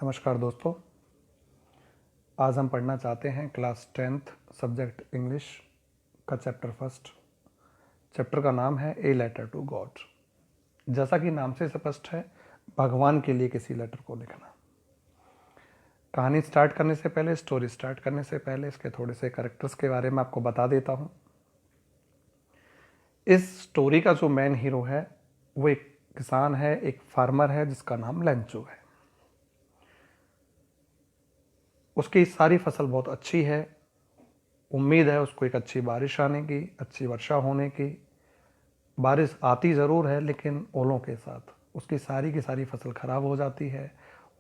नमस्कार दोस्तों। आज हम पढ़ना चाहते हैं क्लास 10th सब्जेक्ट इंग्लिश का चैप्टर फर्स्ट। चैप्टर का नाम है ए लेटर टू गॉड। जैसा कि नाम से स्पष्ट है, भगवान के लिए किसी लेटर को लिखना। कहानी स्टार्ट करने से पहले, स्टोरी स्टार्ट करने से पहले इसके थोड़े से कैरेक्टर्स के बारे में आपको बता देता हूँ। इस स्टोरी का जो मेन हीरो है वो एक किसान है, एक फार्मर है जिसका नाम लेंचो है। उसकी सारी फसल बहुत अच्छी है। उम्मीद है उसको एक अच्छी बारिश आने की, अच्छी वर्षा होने की। बारिश आती ज़रूर है लेकिन ओलों के साथ उसकी सारी की सारी फसल खराब हो जाती है।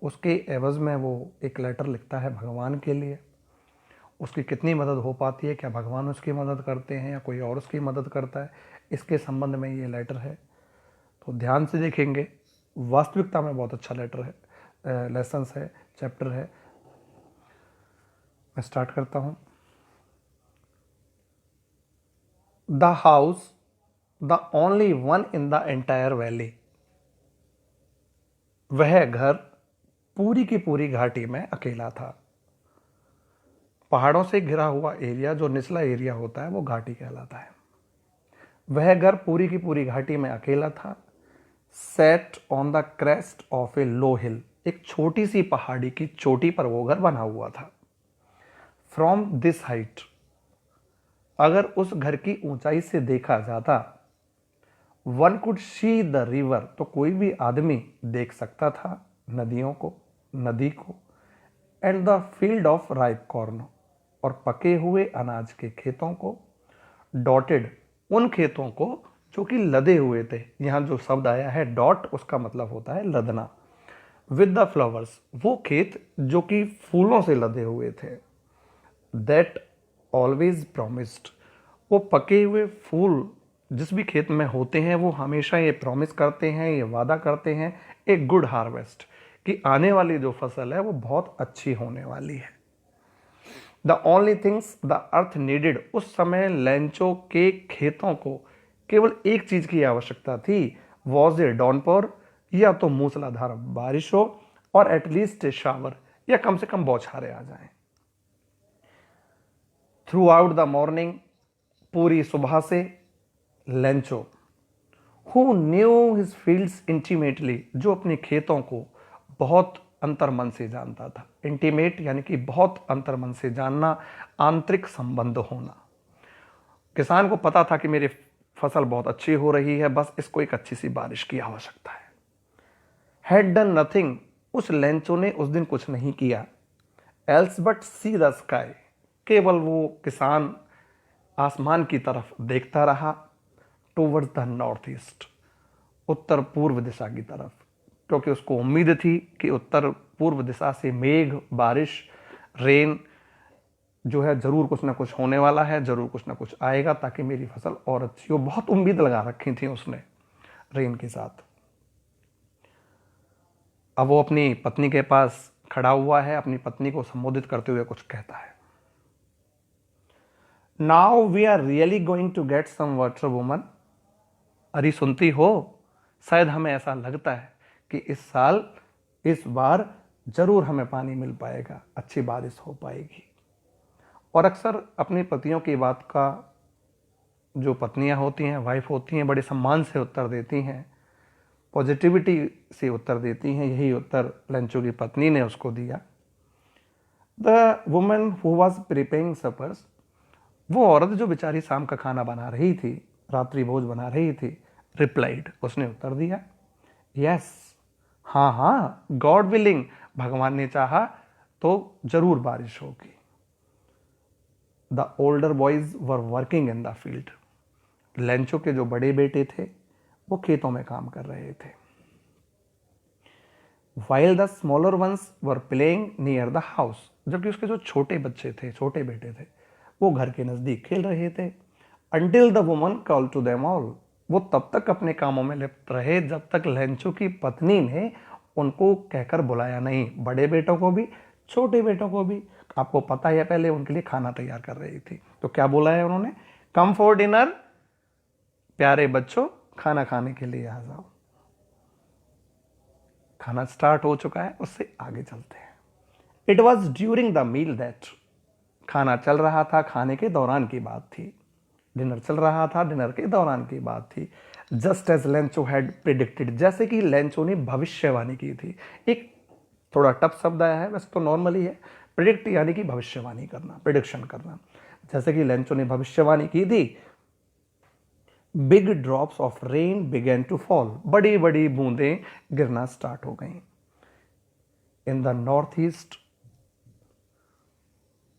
उसके एवज़ में वो एक लेटर लिखता है भगवान के लिए। उसकी कितनी मदद हो पाती है, क्या भगवान उसकी मदद करते हैं या कोई और उसकी मदद करता है, इसके संबंध में ये लेटर है। तो ध्यान से देखेंगे, वास्तविकता में बहुत अच्छा लेटर है, लेसन्स है, चैप्टर है। मैं स्टार्ट करता हूँ। The house, the only one in the entire valley. वह घर पूरी की पूरी घाटी में अकेला था। पहाड़ों से घिरा हुआ एरिया, जो निचला एरिया होता है, वो घाटी कहलाता है। वह घर पूरी की पूरी घाटी में अकेला था। Set on the crest of a low hill. एक छोटी सी पहाड़ी की चोटी पर वो घर बना हुआ था। फ्रॉम दिस हाइट, अगर उस घर की ऊंचाई से देखा जाता, one could see the river, तो कोई भी आदमी देख सकता था नदियों को, नदी को, and the field of ripe corn, और पके हुए अनाज के खेतों को, डॉटेड, उन खेतों को जो कि लदे हुए थे। यहाँ जो शब्द आया है डॉट, उसका मतलब होता है लदना। विद द फ्लावर्स, वो खेत जो कि फूलों से लदे हुए थे। दैट ऑलवेज प्रॉमिस्ड, वो पके हुए फूल जिस भी खेत में होते हैं वो हमेशा ये प्रॉमिस करते हैं, ये वादा करते हैं एक गुड हार्वेस्ट, कि आने वाली जो फसल है वो बहुत अच्छी होने वाली है। The only things the earth needed, उस समय लेंचो के खेतों को केवल एक चीज की आवश्यकता थी, वॉज ए डाउनपोर, या तो मूसलाधार बारिश हो, और एटलीस्ट ए शावर, या कम से कम बौछारें आ जाएं। थ्रू आउट द मॉर्निंग, पूरी सुबह से, Lencho, who knew his fields intimately, जो अपने खेतों को बहुत अंतर्मन से जानता था। इंटीमेट यानी कि बहुत अंतर्मन से जानना, आंतरिक संबंध होना। किसान को पता था कि मेरी फसल बहुत अच्छी हो रही है, बस इसको एक अच्छी सी बारिश की आवश्यकता है। हैड डन नथिंग, उस लेंचो ने उस दिन कुछ नहीं किया। Else but see the sky, केवल वो किसान आसमान की तरफ देखता रहा। टूवर्ड्स द नॉर्थ ईस्ट, उत्तर पूर्व दिशा की तरफ, क्योंकि उसको उम्मीद थी कि उत्तर पूर्व दिशा से मेघ, बारिश, रेन जो है जरूर कुछ ना कुछ होने वाला है, जरूर कुछ ना कुछ आएगा ताकि मेरी फसल और अच्छी हो। बहुत उम्मीद लगा रखी थी उसने रेन के साथ। अब वो अपनी पत्नी के पास खड़ा हुआ है, अपनी पत्नी को संबोधित करते हुए कुछ कहता है। Now we are really going to get some water woman. अरे सुनती हो, शायद हमें ऐसा लगता है कि इस बार जरूर हमें पानी मिल पाएगा, अच्छी बारिश हो पाएगी। और अक्सर अपने पतियों की बात का जो पत्नियां होती हैं, वाइफ होती हैं, बड़े सम्मान से उत्तर देती हैं, पॉजिटिविटी से उत्तर देती हैं। यही उत्तर लेंचो की पत्नी ने उसको दिया। The woman who was preparing suppers, वो औरत जो बेचारी शाम का खाना बना रही थी, रात्रि भोज बना रही थी, रिप्लाइड, उसने उत्तर दिया, यस, हाँ हाँ, गॉड विलिंग, भगवान ने चाहा तो जरूर बारिश होगी। The older boys were working in the field, Lencho के जो बड़े बेटे थे वो खेतों में काम कर रहे थे। While the smaller ones were playing near the house, जबकि उसके जो छोटे बच्चे थे, छोटे बेटे थे, वो घर के नजदीक खेल रहे थे। Until the woman call to them all, वो तब तक अपने कामों में लिप्त रहे जब तक लेंचो की पत्नी ने उनको कहकर बुलाया नहीं, बड़े बेटों को भी, छोटे बेटों को भी। आपको पता है पहले उनके लिए खाना तैयार कर रही थी, तो क्या बोला है उन्होंने, कम फॉर डिनर, प्यारे बच्चों खाना खाने के लिए आ जाओ। खाना स्टार्ट हो चुका है, उससे आगे चलते हैं। It was during the meal that, खाना चल रहा था, खाने के दौरान की बात थी। डिनर चल रहा था, डिनर के दौरान की बात थी। Just as Lencho had predicted, जैसे कि लेंचो ने भविष्यवाणी की थी। एक थोड़ा टफ शब्द आया है, वैसे तो नॉर्मली है। प्रिडिक्ट यानी कि भविष्यवाणी करना, प्रिडिक्शन करना। जैसे कि लेंचो ने भविष्यवाणी की थी, big drops of rain began to fall, बड़ी बड़ी बूंदें गिरना स्टार्ट हो गई। इन द नॉर्थ ईस्ट,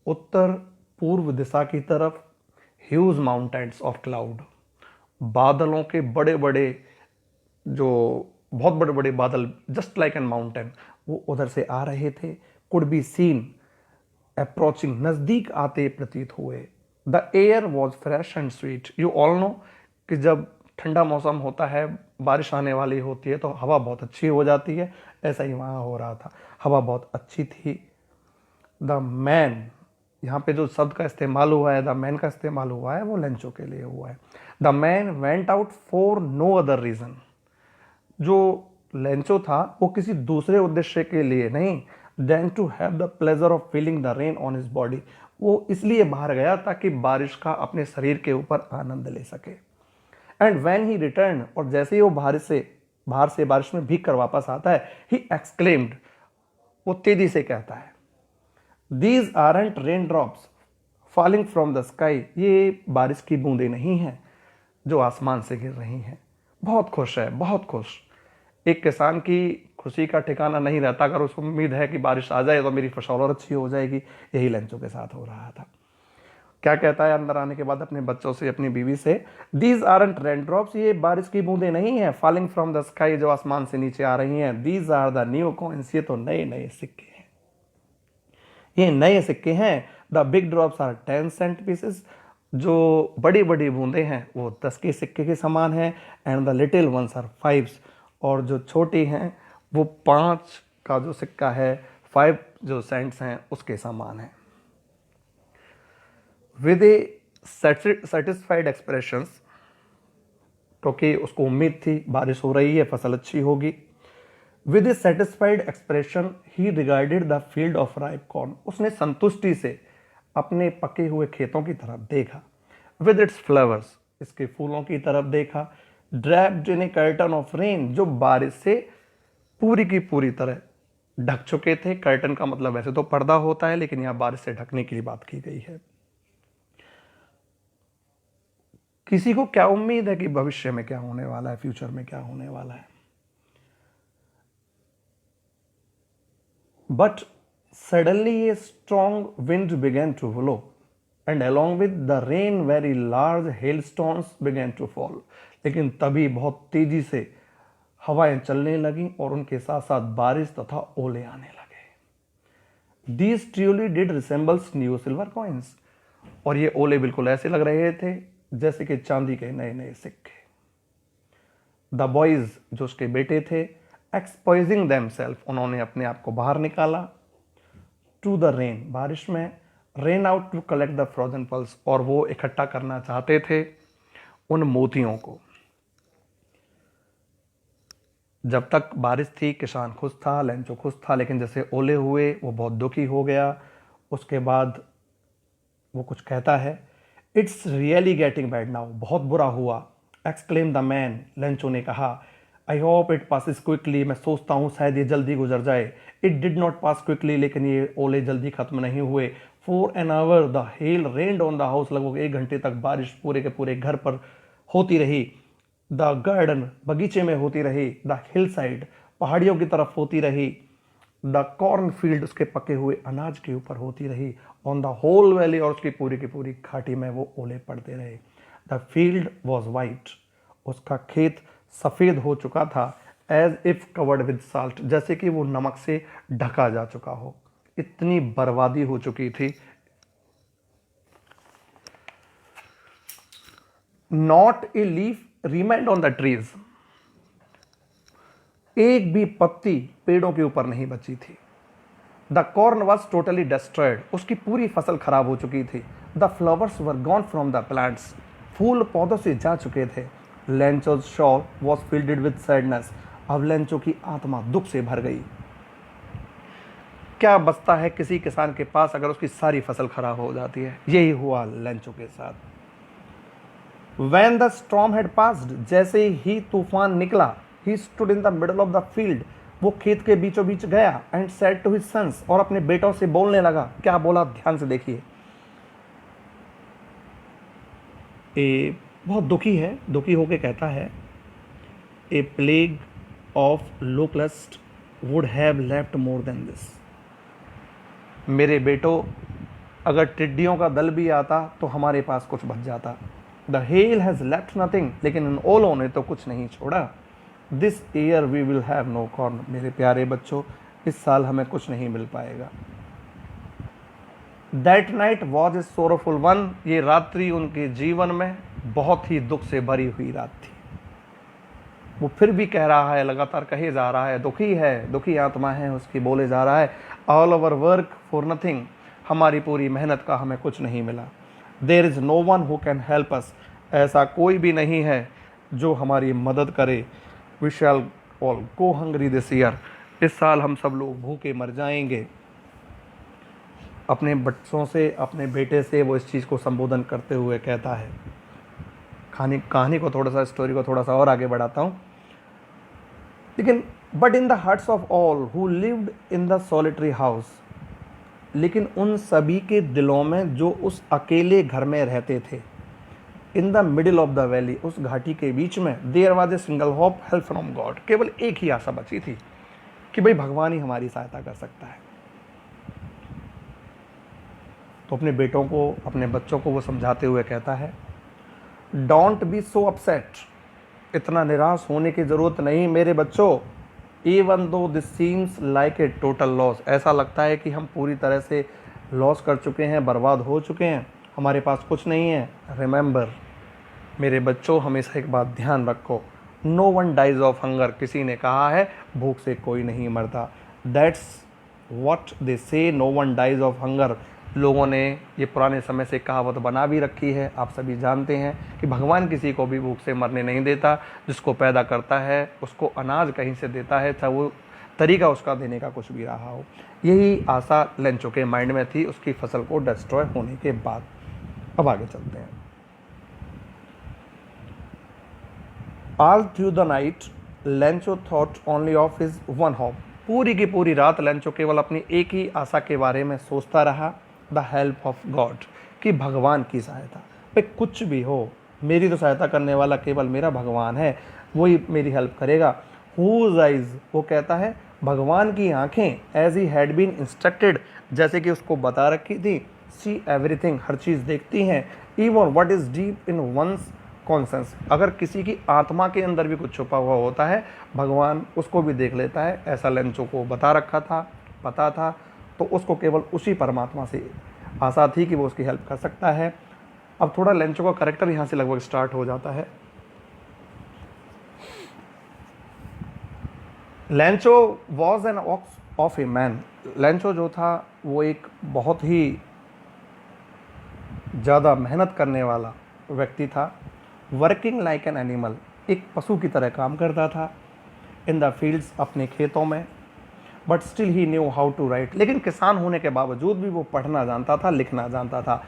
उत्तर पूर्व दिशा की तरफ, ह्यूज माउंटेन्स ऑफ क्लाउड, बादलों के बड़े बड़े, जो बहुत बड़े बड़े बादल, जस्ट लाइक एन माउंटेन, वो उधर से आ रहे थे। कुड बी सीन अप्रोचिंग, नजदीक आते प्रतीत हुए। The air was fresh and sweet. You all know कि जब ठंडा मौसम होता है, बारिश आने वाली होती है, तो हवा बहुत अच्छी हो जाती है। ऐसा ही वहाँ हो रहा था, हवा बहुत अच्छी थी। द मैन, यहाँ पे जो शब्द का इस्तेमाल हुआ है, द मैन का इस्तेमाल हुआ है, वो लेंचो के लिए हुआ है। The man went out for no other reason, जो लेंचो था वो किसी दूसरे उद्देश्य के लिए नहीं, than to have the pleasure of feeling the rain on his body, वो इसलिए बाहर गया ताकि बारिश का अपने शरीर के ऊपर आनंद ले सके। एंड व्हेन ही रिटर्न, और जैसे ही वो बाहर से बारिश में भीग कर वापस आता है, ही एक्सक्लेम्ड, वो तेजी से कहता है, these aren't rain drops falling from the sky, ये बारिश की बूंदें नहीं हैं जो आसमान से गिर रही हैं। बहुत खुश है, बहुत खुश। एक किसान की खुशी का ठिकाना नहीं रहता, अगर उसको उम्मीद है कि बारिश आ जाए तो मेरी फसल और अच्छी हो जाएगी। यही लेंचो के साथ हो रहा था। क्या कहता है अंदर आने के बाद अपने बच्चों से, अपनी बीवी से, दीज आरंट रेन ड्रॉप्स, ये बारिश की बूंदें नहीं हैं, फॉलिंग फ्रॉम द स्काई, जो आसमान से नीचे आ रही हैं। These are the new coins, ये तो नए नए सिक्के हैं, ये नए सिक्के हैं। The big drops are 10 cent pieces, जो बड़ी बड़ी बूंदें हैं वो 10 के सिक्के के समान हैं। And the little ones are 5, और जो छोटी हैं वो 5 का जो सिक्का है, 5 जो सेंट्स हैं उसके समान है। विद ए सेटिस्फाइड एक्सप्रेशंस, क्योंकि उसको उम्मीद थी बारिश हो रही है, फसल अच्छी होगी। With A satisfied expression he regarded the field of ripe corn, उसने संतुष्टि से अपने पके हुए खेतों की तरफ देखा। विद इट्स फ्लावर्स, इसके फूलों की तरफ देखा। Draped in A curtain of rain, जो बारिश से पूरी की पूरी तरह ढक चुके थे। कर्टन का मतलब वैसे तो पर्दा होता है, लेकिन यहां बारिश से ढकने की बात की गई है। किसी को क्या उम्मीद है कि भविष्य में क्या होने वाला है, फ्यूचर में क्या होने वाला है। But suddenly a strong wind began to blow, and along with the rain very large hailstones began to fall, लेकिन तभी बहुत तेजी से हवाएं चलने लगी और उनके साथ साथ बारिश तथा ओले आने लगे। These truly did resembles new silver coins, और ये ओले बिल्कुल ऐसे लग रहे थे जैसे कि चांदी के नए नए सिक्के। द बॉयज, जो उसके बेटे थे, एक्सपोजिंग देमसेल्फ, उन्होंने अपने आप को बाहर निकाला। टू द रेन, बारिश में, ran out to collect the frozen pearls, और वो इकट्ठा करना चाहते थे उन मोतियों को। जब तक बारिश थी किसान खुश था, लेंचो खुश था, लेकिन जैसे ओले हुए वो बहुत दुखी हो गया। उसके बाद वो कुछ कहता है, it's really getting bad now, बहुत बुरा हुआ। एक्सक्लेम द मैन, लेंचो ने कहा, I hope it passes quickly, मैं सोचता हूँ शायद ये जल्दी गुजर जाए। It did not pass quickly, लेकिन ये ओले जल्दी खत्म नहीं हुए। For an hour the hell rained on the house, लगभग 1 घंटे तक बारिश पूरे के पूरे घर पर होती रही। द गार्डन, बगीचे में होती रही। द हिल साइड, पहाड़ियों की तरफ होती रही। द कॉर्न फील्ड, उसके पके हुए अनाज के ऊपर होती रही। ऑन द होल वैली, और उसकी पूरी की पूरी घाटी में वो ओले पड़ते रहे। द फील्ड वॉज वाइट, उसका खेत सफ़ेद हो चुका था। As if covered with salt, जैसे कि वो नमक से ढका जा चुका हो। इतनी बर्बादी हो चुकी थी। Not a leaf remained on the trees, एक भी पत्ती पेड़ों के ऊपर नहीं बची थी। The corn was totally destroyed, उसकी पूरी फसल खराब हो चुकी थी। The flowers were gone from the plants, फूल पौधों से जा चुके थे। Lencho's soul was filled with sadness, अब लेंचो की आत्मा दुख से भर गई। क्या बचता है किसी किसान के पास अगर उसकी सारी फसल खराब हो जाती है? यही हुआ लेंचो के साथ। When the storm had passed, जैसे ही तूफान निकला, he stood in the middle of the field, वो खेत के बीचों बीच गया, and said to his sons, और अपने बेटों से बोलने लगा। क्या बोला, ध्यान से देखिए। बहुत दुखी है, दुखी होके कहता है, a plague of locusts would have left more than this. मेरे बेटो, अगर टिड्डियों का दल भी आता तो हमारे पास कुछ बच जाता। The hail has left nothing, लेकिन इन ओलों ने तो कुछ नहीं छोड़ा। This year we will have no corn. मेरे प्यारे बच्चों, इस साल हमें कुछ नहीं मिल पाएगा। That night was a sorrowful one. ये रात्रि उनके जीवन में बहुत ही दुख से भरी हुई रात थी। वो फिर भी कह रहा है, लगातार कहे जा रहा है, दुखी है, दुखी आत्मा है उसकी, बोले जा रहा है, all over work for nothing. हमारी पूरी मेहनत का हमें कुछ नहीं मिला। There is no one who can help us. ऐसा कोई भी नहीं है जो हमारी मदद करे। We shall all go hungry this year. इस साल हम सब लोग भूखे मर जाएंगे। अपने बच्चों से, अपने बेटे से वो इस चीज़ को संबोधन करते हुए कहता है। कहानी को थोड़ा सा, स्टोरी को थोड़ा सा और आगे बढ़ाता हूँ। लेकिन but in the hearts of all who lived in the solitary house, लेकिन उन सभी के दिलों में जो उस अकेले घर में रहते थे, in the middle of the valley, उस घाटी के बीच में, there was a single hope, help from God. केवल एक ही आशा बची थी कि भाई भगवान ही हमारी सहायता कर सकता है। तो अपने बेटों को, अपने बच्चों को वो समझाते हुए कहता है, डोंट बी सो अपसेट। इतना निराश होने की ज़रूरत नहीं मेरे बच्चों। Even though this seems like a total loss. ऐसा लगता है कि हम पूरी तरह से लॉस कर चुके हैं, बर्बाद हो चुके हैं, हमारे पास कुछ नहीं है। रिमेंबर मेरे बच्चों, हमेशा एक बात ध्यान रखो, no one dies of hunger. किसी ने कहा है भूख से कोई नहीं मरता। That's what they say, no one dies of hunger. लोगों ने ये पुराने समय से कहावत बना भी रखी है। आप सभी जानते हैं कि भगवान किसी को भी भूख से मरने नहीं देता। जिसको पैदा करता है उसको अनाज कहीं से देता है, चाहे वो तरीका उसका देने का कुछ भी रहा हो। यही आशा लेंचो के माइंड में थी उसकी फसल को डिस्ट्रॉय होने के बाद। अब आगे चलते हैं। All through the night Lencho thought only of his one hope. पूरी की पूरी रात लेंचो केवल अपनी एक ही आशा के बारे में सोचता रहा, द हेल्प ऑफ गॉड, कि भगवान की सहायता। भाई कुछ भी हो, मेरी तो सहायता करने वाला केवल मेरा भगवान है, वही मेरी हेल्प करेगा। हुज आइज, वो कहता है भगवान की आंखें, as he had been instructed, जैसे कि उसको बता रखी थी, सी एवरीथिंग, हर चीज़ देखती हैं, even what is deep in one's conscience. अगर किसी की आत्मा के अंदर भी कुछ छुपा हुआ होता है, भगवान उसको भी देख लेता है। ऐसा लेंचो को बता रखा था, पता था। तो उसको केवल उसी परमात्मा से आशा थी कि वो उसकी हेल्प कर सकता है। अब थोड़ा लेंचो का करेक्टर यहाँ से लगभग स्टार्ट हो जाता है। Lencho was an of a man. Lencho जो था वो एक बहुत ही ज़्यादा मेहनत करने वाला व्यक्ति था। वर्किंग लाइक एन एनिमल, एक पशु की तरह काम करता था। इन द फील्ड्स, अपने खेतों में। But still he knew how to write, लेकिन किसान होने के बावजूद भी वो पढ़ना जानता था, लिखना जानता था।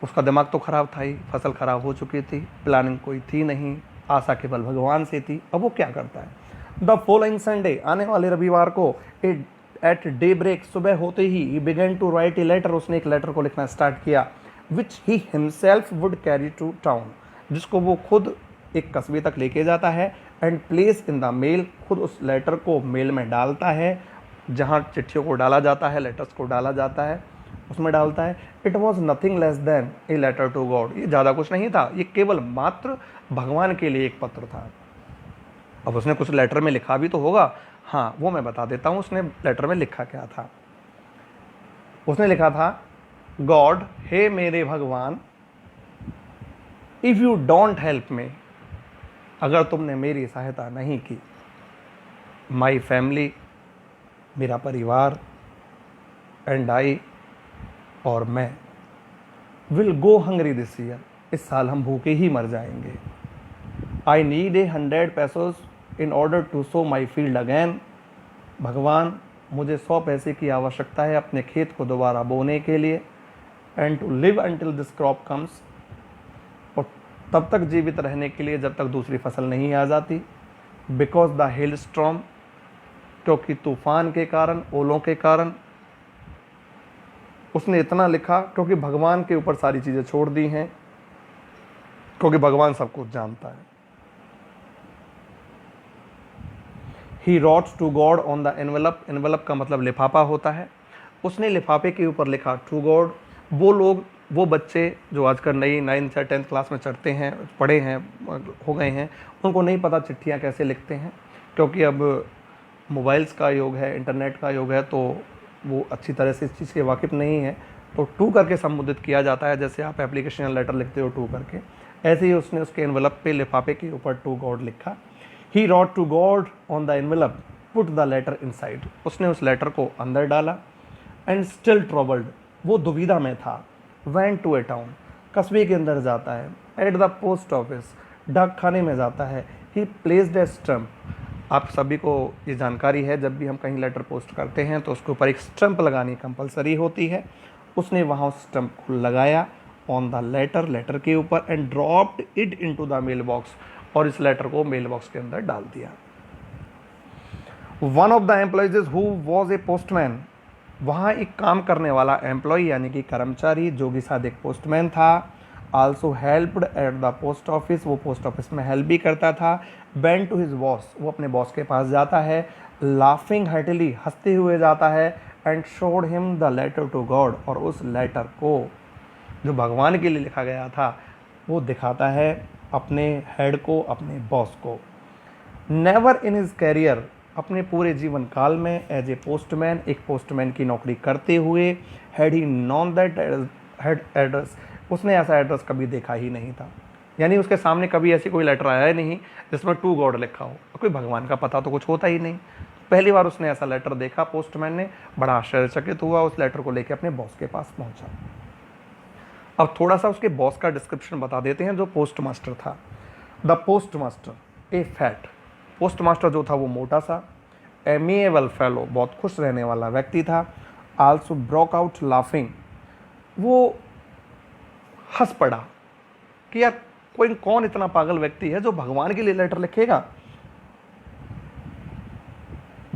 उसका दिमाग तो ख़राब था ही, फसल ख़राब हो चुकी थी, प्लानिंग कोई थी नहीं, आशा केवल भगवान से थी। अब वो क्या करता है, द फॉलोइंग संडे, आने वाले रविवार को, एट डे ब्रेक, सुबह होते ही began to write a letter, उसने एक लेटर को लिखना स्टार्ट किया, which he himself would carry to town, जिसको वो खुद एक कस्बे तक लेके जाता है। And place in the mail, खुद उस लेटर को मेल में डालता है, जहाँ चिट्ठियों को डाला जाता है, लेटर्स को डाला जाता है, उसमें डालता है। It was nothing less than a letter to God. ये ज़्यादा कुछ नहीं था, ये केवल मात्र भगवान के लिए एक पत्र था। अब उसने कुछ लेटर में लिखा भी तो होगा, हाँ वो मैं बता देता हूँ उसने लेटर में लिखा क्या था। उसने लिखा था, गॉड, हे मेरे भगवान, if you don't help me, अगर तुमने मेरी सहायता नहीं की, माई फैमिली, मेरा परिवार, एंड आई, और मैं, will go hungry this year, इस साल हम भूखे ही मर जाएंगे। I need 100 pesos in order to sow my field again, भगवान मुझे 100 पैसे की आवश्यकता है अपने खेत को दोबारा बोने के लिए, and to live until this crop comes, और तब तक जीवित रहने के लिए जब तक दूसरी फसल नहीं आ जाती, बिकॉज द हेल स्ट्रॉम, क्योंकि तूफान के कारण, ओलों के कारण। उसने इतना लिखा क्योंकि भगवान के ऊपर सारी चीज़ें छोड़ दी हैं, क्योंकि भगवान सब कुछ जानता है। He wrote to God on the envelope, envelope का मतलब लिफाफा होता है। उसने लिफाफे के ऊपर लिखा to God। वो लोग, वो बच्चे जो आजकल नई 9th या 10th क्लास में चढ़ते हैं, पढ़े हैं, हो गए हैं, उनको नहीं पता चिट्ठियाँ कैसे लिखते हैं, क्योंकि अब मोबाइल्स का युग है, इंटरनेट का युग है, तो वो अच्छी तरह से इस चीज़ के वाकिफ़ नहीं है। तो टू करके संबोधित किया जाता है, जैसे आप एप्लीकेशन या लेटर लिखते हो टू करके, ऐसे ही उसने उसके एनवलप पे, लिफाफे के ऊपर टू गॉड लिखा। He wrote to God on the envelope, put the letter inside। उसने उस लेटर को अंदर डाला, and still troubled, वो दुविधा में था, went to a town, कस्बे के अंदर जाता है, at the post office, डाक खाने में जाता है, he placed a stamp। आप सभी को ये जानकारी है, जब भी हम कहीं लेटर पोस्ट करते हैं तो उसके ऊपर एक स्टैंप लगानी कंपलसरी होती है। उसने वहाँ उस स्टैंप को लगाया ऑन द लेटर, लेटर के ऊपर, and dropped it into the mail box, और इस लेटर को मेल बॉक्स के अंदर डाल दिया। One of the employees who was a postman, वहाँ एक काम करने वाला एम्प्लॉय यानी कि कर्मचारी जो कि साथ एक पोस्टमैन था, also helped at the post office, वो पोस्ट ऑफिस में हेल्प भी करता था। वेंट टू हिज बॉस, वो अपने बॉस के पास जाता है, लाफिंग हार्टिली, हंसते हुए जाता है, and showed him the letter to God, और उस लेटर को जो भगवान के लिए लिखा गया था वो दिखाता है अपने हेड को, अपने बॉस को। नेवर इन हिज कैरियर, अपने पूरे जीवन काल में एज ए पोस्टमैन, एक पोस्टमैन की नौकरी करते हुए, had he non that head address, उसने ऐसा एड्रेस कभी देखा ही नहीं था। यानी उसके सामने कभी ऐसी कोई लेटर आया ही नहीं जिसमें टू गॉड लिखा हो, कोई भगवान का पता तो कुछ होता ही नहीं। पहली बार उसने ऐसा लेटर देखा, पोस्टमैन ने, बड़ा आश्चर्यचकित हुआ, उस लेटर को लेकर अपने बॉस के पास पहुंचा। अब थोड़ा सा उसके बॉस का डिस्क्रिप्शन बता देते हैं, जो पोस्ट मास्टर था। The post master A fat, post master जो था वो मोटा सा, एमिएबल फेलो, बहुत खुश रहने वाला व्यक्ति था, आल्सो ब्रोक आउट लाफिंग, वो हंस पड़ा कि यार कोई कौन इतना पागल व्यक्ति है जो भगवान के लिए लेटर लिखेगा।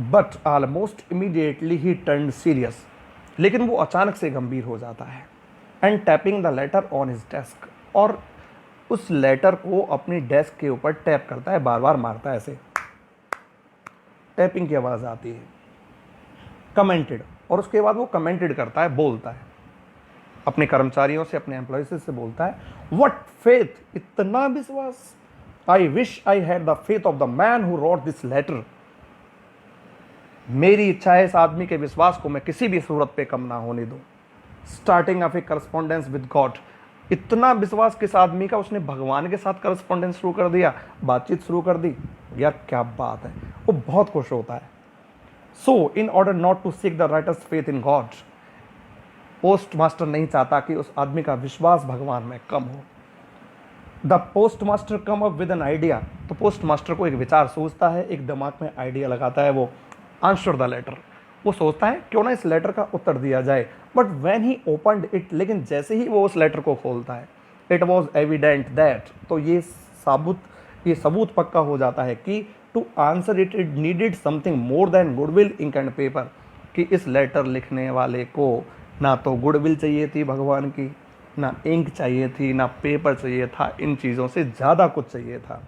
But almost immediately he turned serious, लेकिन वो अचानक से गंभीर हो जाता है। And tapping the later on his desk, और उस लेटर को अपनी डेस्क के ऊपर टैप करता है, बार बार मारता है, ऐसे टैपिंग की आवाज़ आती है। कमेंटेड, और उसके बाद वो कमेंटेड करता है, बोलता है अपने कर्मचारियों से, अपने एम्प्लॉयज से बोलता है, व्हाट फेथ, इतना विश्वास, I wish I had the faith of the man who wrote this letter. मेरी इच्छा है इस आदमी के विश्वास को मैं किसी भी सूरत पे कम ना होने दूं। Starting of A correspondence with God, इतना विश्वास किस आदमी का, उसने भगवान के साथ करस्पॉन्डेंस शुरू कर दिया, बातचीत शुरू कर दी। यार क्या बात है, वो बहुत खुश होता है। So in order not to seek the writer's faith in God, post master नहीं चाहता कि उस आदमी का विश्वास भगवान में कम हो। The post master come up with an idea, तो पोस्ट मास्टर को एक विचार सोचता है, एक दिमाग में आइडिया लगाता है, वो आंसर द लेटर, वो सोचता है क्यों ना इस लेटर का उत्तर दिया जाए। But when he opened it, लेकिन जैसे ही वो उस लेटर को खोलता है, इट वॉज एविडेंट दैट, तो ये सबूत पक्का हो जाता है कि to answer it it needed something more than goodwill ink and paper, कि इस लेटर लिखने वाले को ना तो गुडविल चाहिए थी भगवान की, ना इंक चाहिए थी, ना पेपर चाहिए था, इन चीज़ों से ज़्यादा कुछ चाहिए था।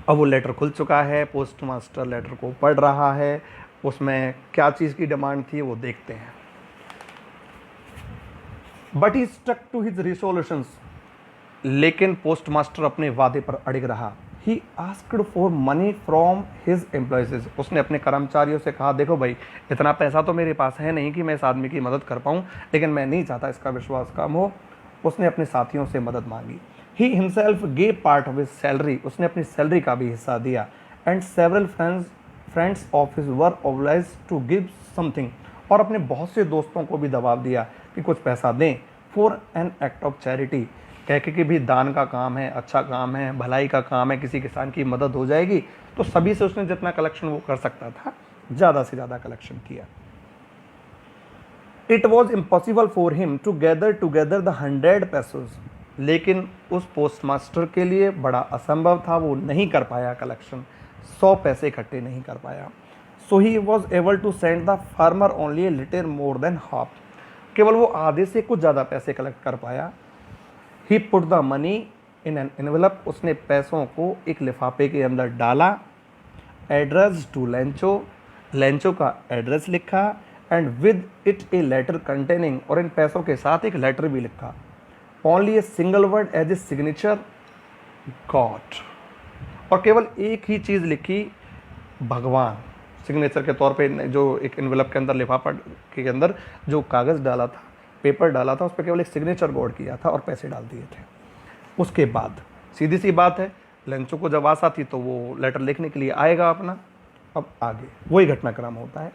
अब वो लेटर खुल चुका है, पोस्ट मास्टर लेटर को पढ़ रहा है, उसमें क्या चीज़ की डिमांड थी वो देखते हैं। But he stuck to his resolutions, लेकिन पोस्ट मास्टर अपने वादे पर अड़िग रहा। He asked for money from his employees, उसने अपने कर्मचारियों से कहा, देखो भाई इतना पैसा तो मेरे पास है नहीं कि मैं इस आदमी की मदद कर पाऊँ, लेकिन मैं नहीं चाहता इसका विश्वास कम हो। उसने अपने साथियों से मदद मांगी। He himself gave part of his salary, उसने अपनी सैलरी का भी हिस्सा दिया। And several friends of his were obliged to give something, और अपने बहुत से दोस्तों को भी दबाव दिया कि कुछ पैसा दें। For an act of charity, कह के कि भी दान का काम है, अच्छा काम है, भलाई का काम है, किसी किसान की मदद हो जाएगी तो सभी से उसने जितना कलेक्शन वो कर सकता था ज़्यादा से ज़्यादा कलेक्शन किया। It was impossible for him to gather together the 100 pesos, लेकिन उस पोस्ट मास्टर के लिए बड़ा असंभव था, वो नहीं कर पाया कलेक्शन, 100 पैसे इकट्ठे नहीं कर पाया। So he was able to send the farmer only a little more than half, केवल वो आधे से कुछ ज़्यादा पैसे कलेक्ट कर पाया। He put the money in an envelope, उसने पैसों को एक लिफाफे के अंदर डाला। एड्रेस टू लेंचो, लेंचो का एड्रेस लिखा। And with it a letter containing, और इन पैसों के साथ एक लेटर भी लिखा। Only a single word as a signature, God, और केवल एक ही चीज़ लिखी, भगवान, सिग्नेचर के तौर पे। जो एक एनवेलप के अंदर, लिफाफा के अंदर जो कागज़ डाला था, पेपर डाला था, उस पर केवल एक सिग्नेचर गॉड किया था और पैसे डाल दिए थे। उसके बाद सीधी सी बात है, लेंचो को जब आशा थी तो वो लेटर लिखने के लिए आएगा अपना। अब आगे वही घटनाक्रम होता है।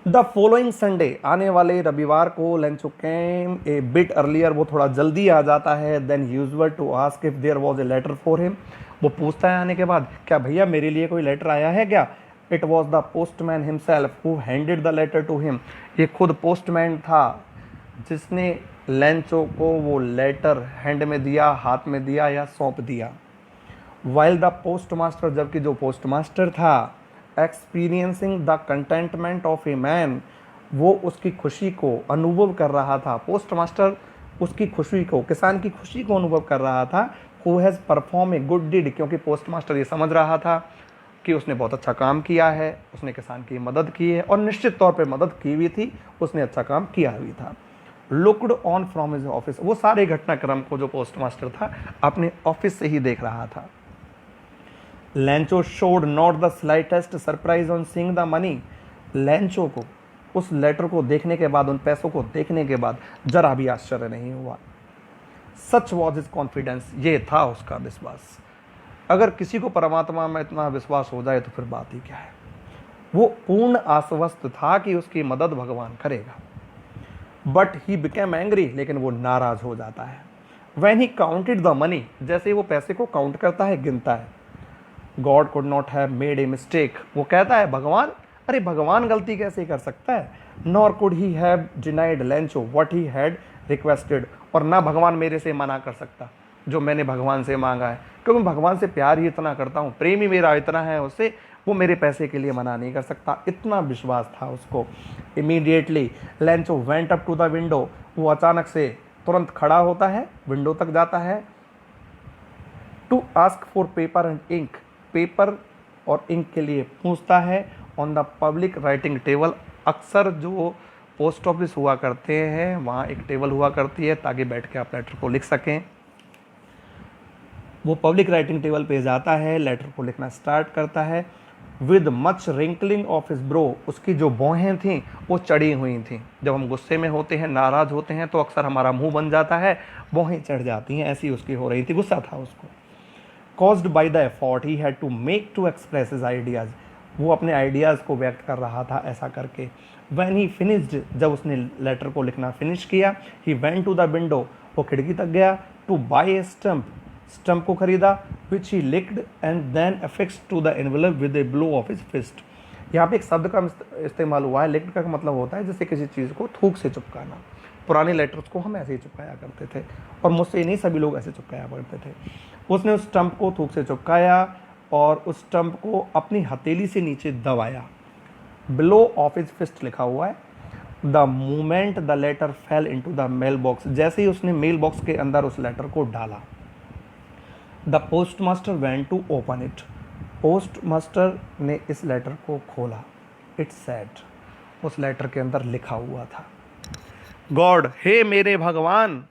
द फॉलोइंग संडे, आने वाले रविवार को, Lencho came a bit earlier, वो थोड़ा जल्दी आ जाता है than usual to ask if there was a letter for him. वो पूछता है आने के बाद, क्या भैया मेरे लिए कोई लेटर आया है क्या? It was the postman himself who handed the letter to him, ये खुद पोस्टमैन था जिसने लेंचो को वो लेटर हैंड में दिया, हाथ में दिया या सौंप दिया। वाइल द पोस्ट मास्टर, जबकि जो पोस्ट मास्टर था, experiencing the containment of a man, वो उसकी खुशी को अनुभव कर रहा था। पोस्ट मास्टर उसकी खुशी को, किसान की खुशी को अनुभव कर रहा था। Who has perform a good deed, क्योंकि पोस्ट मास्टर ये समझ रहा था कि उसने बहुत अच्छा काम किया है, उसने किसान की मदद की है और निश्चित तौर पे मदद की हुई थी, उसने अच्छा काम किया हुई था। Looked on from his office, वो सारे घटनाक्रम को जो पोस्ट मास्टर था अपने ऑफिस से ही देख रहा था। Lencho showed not the slightest surprise on seeing the money, Lencho को उस लेटर को देखने के बाद, उन पैसों को देखने के बाद जरा भी आश्चर्य नहीं हुआ। सच वॉज हिज कॉन्फिडेंस, ये था उसका विश्वास। अगर किसी को परमात्मा में इतना विश्वास हो जाए तो फिर बात ही क्या है। वो पूर्ण आश्वस्त था कि उसकी मदद भगवान करेगा। बट ही बिकेम एंग्री, लेकिन वो नाराज हो जाता है। When he counted the money, जैसे ही वो पैसे को काउंट करता है, गिनता है। God could not have made a mistake, वो कहता है भगवान, अरे भगवान गलती कैसे कर सकता है। Nor could he have denied Lencho what he had requested, और ना भगवान मेरे से मना कर सकता जो मैंने भगवान से मांगा है, क्योंकि मैं भगवान से प्यार ही इतना करता हूँ, प्रेम ही मेरा इतना है उससे, वो मेरे पैसे के लिए मना नहीं कर सकता। इतना विश्वास था उसको। Immediately Lencho went up to the window, वो अचानक से तुरंत खड़ा होता है, विंडो तक जाता है। To ask for paper and ink, paper और इंक के लिए पूछता है। On the public writing table, अक्सर जो पोस्ट ऑफिस हुआ करते हैं वहाँ एक टेबल हुआ करती है ताकि बैठ के आप लेटर को लिख सकें। वो पब्लिक राइटिंग टेबल पे जाता है, लेटर को लिखना स्टार्ट करता है। With much wrinkling of his bro, उसकी जो भौहें थीं वो चढ़ी हुई थीं। जब हम गुस्से में होते हैं, नाराज़ होते हैं तो अक्सर हमारा मुंह बन जाता है, भौहें चढ़ जाती हैं, ऐसी उसकी हो रही थी, गुस्सा था उसको। Caused by the effort he had to make to express his ideas, वो अपने आइडियाज़ को व्यक्त कर रहा था ऐसा करके। व्हेन ही फिनिश्ड, जब उसने लेटर को लिखना फिनिश किया, he went to the window, वो खिड़की तक गया। To buy a stamp, stamp को खरीदा। Which he licked and then affixed to the envelope with a blow of his fist. यहाँ पे एक शब्द का इस्तेमाल हुआ है, लिक्ड का मतलब होता है जैसे किसी चीज़ को थूक से चिपकाना। पुराने लेटर्स को हम ऐसे ही चिपकाया करते थे, और मुझसे नहीं सभी लोग ऐसे चिपकाया करते थे। उसने उस स्टम्प को थूक से चिपकाया और उस स्टम्प को अपनी हथेली से नीचे दबाया। बिलो ऑफ हिज फिस्ट लिखा हुआ है। The moment the letter fell into the mail box, जैसे ही उसने मेल बॉक्स के अंदर उस लेटर को डाला। The postmaster went to open it, postmaster ने इस लेटर को खोला। इट सेड, उस लेटर के अंदर लिखा हुआ था, गॉड, हे मेरे भगवान,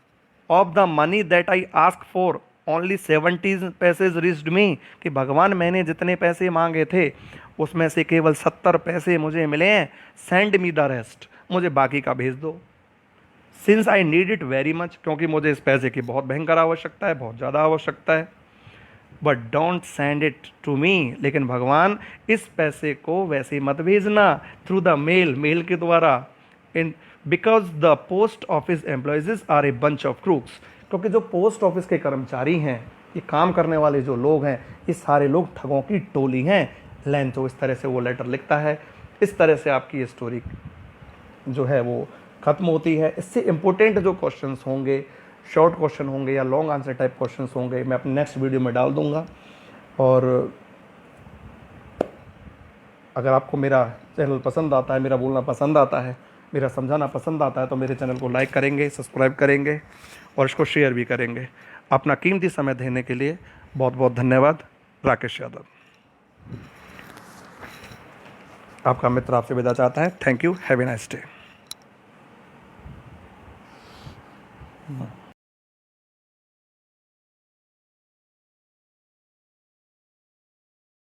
of the money that I ask for only 70 पैसे रीच्ड मी, कि भगवान मैंने जितने पैसे मांगे थे उसमें से केवल 70 पैसे मुझे मिले हैं। सेंड मी द रेस्ट, मुझे बाकी का भेज दो। Since I need it very much, क्योंकि मुझे इस पैसे की बहुत भयंकर आवश्यकता है, बहुत ज़्यादा आवश्यकता है। But don't send it to me, लेकिन भगवान इस पैसे को वैसे मत भेजना, थ्रू द मेल, मेल के द्वारा। In because the post office employees are a bunch of crooks, क्योंकि जो पोस्ट ऑफिस के कर्मचारी हैं ये काम करने वाले जो लोग हैं ये सारे लोग ठगों की टोली हैं। लेन तो इस तरह से वो लेटर लिखता है, इस तरह से आपकी ये स्टोरी जो है वो ख़त्म होती है। इससे इम्पोर्टेंट जो क्वेश्चंस होंगे, शॉर्ट क्वेश्चन होंगे या लॉन्ग आंसर टाइप क्वेश्चंस होंगे, मैं अपने नेक्स्ट वीडियो में डाल दूंगा। और अगर आपको मेरा चैनल पसंद आता है, मेरा बोलना पसंद आता है, मेरा समझाना पसंद आता है, तो मेरे चैनल को लाइक करेंगे, सब्सक्राइब करेंगे और इसको शेयर भी करेंगे। अपना कीमती समय देने के लिए बहुत बहुत धन्यवाद। राकेश यादव, आपका मित्र आपसे विदा चाहता है। Thank you, have a nice day.